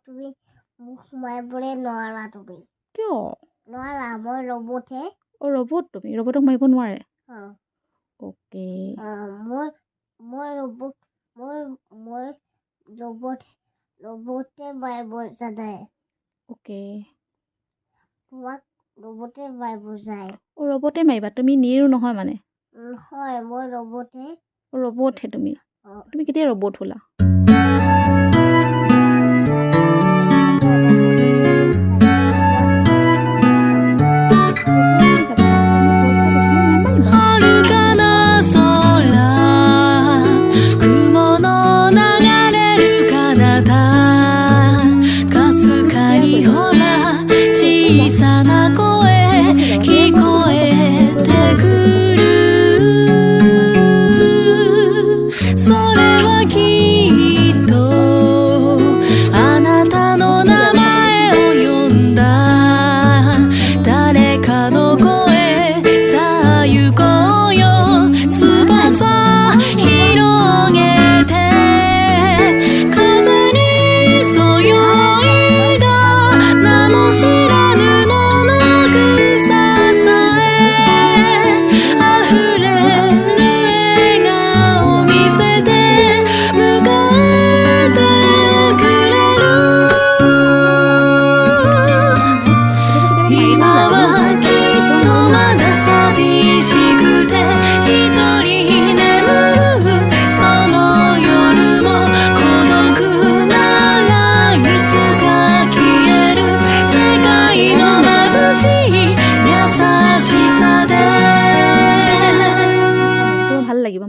তুমি মোক সোমাইবলৈ নোৱাৰা তুমি কিয় নোৱাৰা মই ৰ'বতহে ৰ'বত তুমি ৰ'বতক মাৰিব নোৱাৰে অ'কে মই ৰ'বত মই ৰ'বতে মাৰিব জানে অ'কে তোমাক ৰ'বতে মাৰিব যায় ৰ'বতে মাৰিবা তুমি নিৰো নহয় মানে নহয় মই ৰ'বতহে ৰ'বতহে তুমি কেতিয়া ৰ'বত হ'লা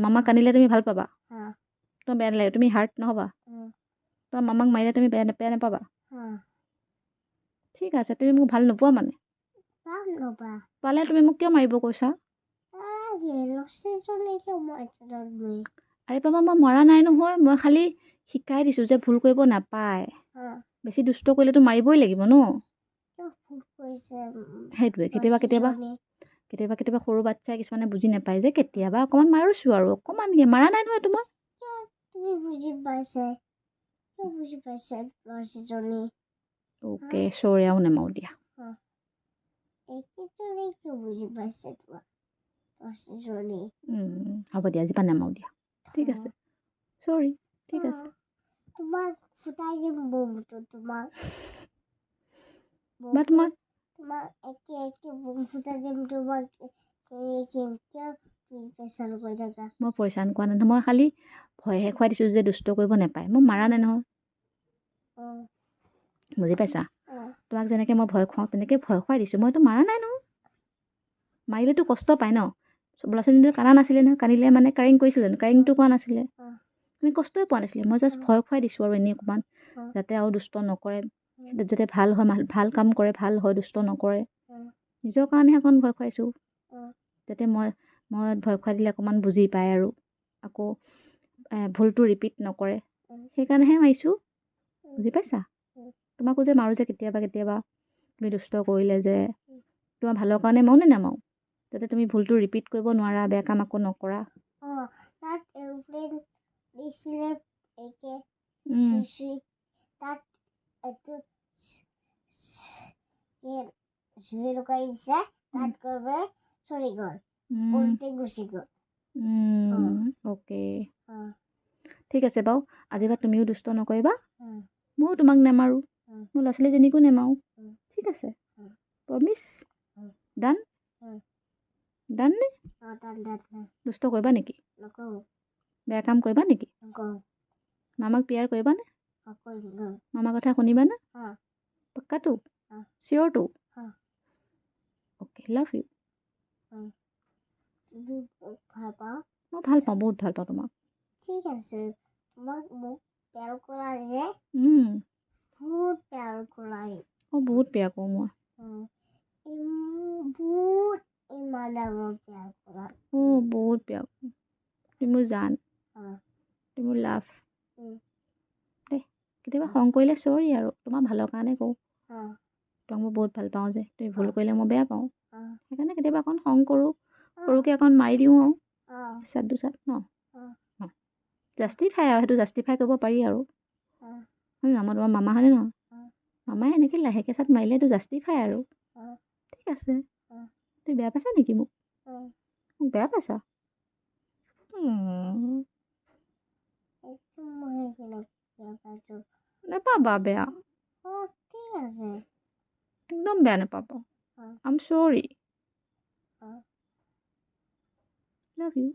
মামাক কান্দিলে তুমি ভাল পাবা তোমাৰ বেয়া নালাগে তুমি হাৰ্ট নহ'বা তোমাৰ মামাক মাৰিলে তুমি বেয়া নাপাবা ঠিক আছে তুমি মোক ভাল নোপোৱা মানে পালে তুমি মোক কিয় মাৰিব কৈছা আৰে বাবা মই মৰা নাই নহয় মই খালি শিকাই দিছোঁ যে ভুল কৰিব নাপায় বেছি দুষ্ট কৰিলেতো মাৰিবই লাগিব ন সেইটোৱে কেতিয়াবা সৰু বাচ্ছাই কিছুমানে বুজি নাপায় যে কেতিয়াবা অকণমান মাৰিছোঁ আৰু অকণমান মাৰা নাই নহয় তোমাক অ'কে চৰি আৰু নেমাৰো দিয়া হ'ব দিয়া আজিপা নেমাৰো দিয়া ঠিক আছে চৰি ঠিক আছে তোমাক ফুটাই দিম বমটো তোমাক মই পৰেচান কৰা নাই মই খালি ভয়হে খুৱাই দিছোঁ যে দুষ্ট কৰিব নাপায় মই মাৰা নাই নহয় বুজি পাইছা তোমাক যেনেকৈ মই ভয় খুৱাওঁ তেনেকৈ ভয় খুৱাই দিছোঁ মইতো মাৰা নাই নহয় মাৰিলেতো কষ্ট পায় ন ল'ৰা ছোৱালীটো কান্দা নাছিলে নহয় কান্দিলে মানে কাৰিং কৰিছিলে কাৰিংটো কৰা নাছিলে মানে কষ্টই পোৱা নাছিলে মই জাষ্ট ভয় খুৱাই দিছোঁ আৰু এনেই অকণমান যাতে আৰু দুষ্ট নকৰে যাতে ভাল হয় ভাল কাম কৰে ভাল হয় দুষ্ট নকৰে নিজৰ কাৰণেহে অকণ ভয় খুৱাইছোঁ যাতে মই ভয় খুৱাই দিলে অকণমান বুজি পায় আৰু আকৌ ভুলটো ৰিপিট নকৰে সেইকাৰণেহে মাৰিছোঁ বুজি পাইছা তোমাকো যে মাৰোঁ যে কেতিয়াবা তুমি দুষ্ট কৰিলে যে তোমাৰ ভালৰ কাৰণে মাৰো নে নামাৰো যাতে তুমি ভুলটো ৰিপিট কৰিব নোৱাৰা বেয়া কাম আকৌ নকৰা অ'কে ঠিক আছে বাৰু আজিৰপৰা তুমিও দুষ্ট নকৰিবা ময়ো তোমাক নেমাৰোঁ মোৰ ল'ৰা ছোৱালীজনীকো নেমাৰোঁ ঠিক আছে প্ৰমিছ ডান নে দুষ্ট কৰিবা নেকি বেয়া কাম কৰিবা নেকি মামাক পিয়াৰ কৰিবানে মামাৰ কথা শুনিবানে পাক্কাটো চিয়ৰটো অ'কে লাভ ইউ মই ভাল পাওঁ বহুত ভাল পাওঁ তোমাক ঠিক আছে তোমাক মোক প্যাৰ কৰা যে বহুত প্যাৰ কৰা বহুত প্যাৰ কৰোঁ মই ইমান ডাঙৰ প্যাৰ কৰা বহুত প্যাৰ কৰোঁ তুমি মোৰ জান তুমি মোৰ লাভ দেই কেতিয়াবা খং কৰিলে চৰি আৰু তোমাৰ ভালৰ কাৰণে কওঁ তোমাক মই বহুত ভাল পাওঁ যে তুমি ভুল কৰিলে মই বেয়া পাওঁ সেইকাৰণে কেতিয়াবা অকণ খং কৰোঁ সৰুকৈ অকণ মাৰি দিওঁ আৰু এচাত দুচাত ন জাষ্টিফাই আৰু সেইটো জাষ্টিফাই কৰিব পাৰি আৰু আমাৰ তোমাৰ মামা হয়নে নহয় অঁ। মামাই এনেকৈ লাহেকৈ চাত মাৰিলেতো জাষ্টিফাই আৰু অঁ। ঠিক আছে অঁ। তুমি বেয়া পাইছা নেকি মোক অঁ। মোক বেয়া পাইছা এইটো মই কেনেকৈ পাইছোঁ নাপাবা বেয়া অঁ ঠিক আছে একদম বেয়া নাপাবা অঁ। আম চৰি অঁ। লাভ ইউ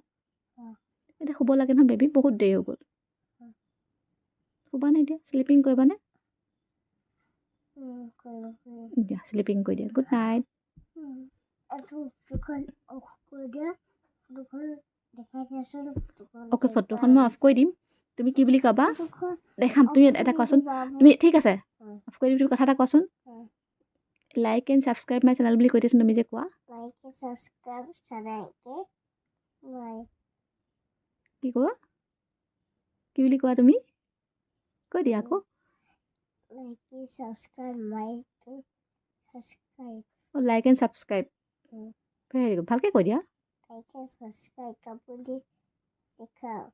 অঁ। এতিয়া শুব লাগে নহয় বেবী বহুত দেৰি হৈ গ'ল অঁ। শুবানে এতিয়া শ্লিপিং কৰিবানে কৰিব দিয়া শ্লিপিং কৰি দিয়া গুড নাইট দুখন অফ কৰি দিয়া দুখন দেখাই দিয়াচোন অ'কে ফটোখন মই অফ কৰি দিম তুমি কি বুলি ক'বা দুখন দেখাম তুমি এটা কোৱাচোন তুমি ঠিক আছে অফ কৰি দিম তুমি কথা এটা কোৱাচোন like and subscribe my channel বুলি কৈ দিয়াচোন তুমি যে কোৱা লাইক ছাবস্ক্ৰাইব চানাইকে মাই কি ক'বা কি বুলি কোৱা তুমি কৈ দিয়া আকৌ লাইক ছাবস্ক্ৰাইব মাই ছাবস্ক্ৰাইব অঁ like and subscribe very good ভালকৈ কৈ দিয়া লাইক ছাবস্ক্ৰাইব কাপোৰ দি দেখাওঁ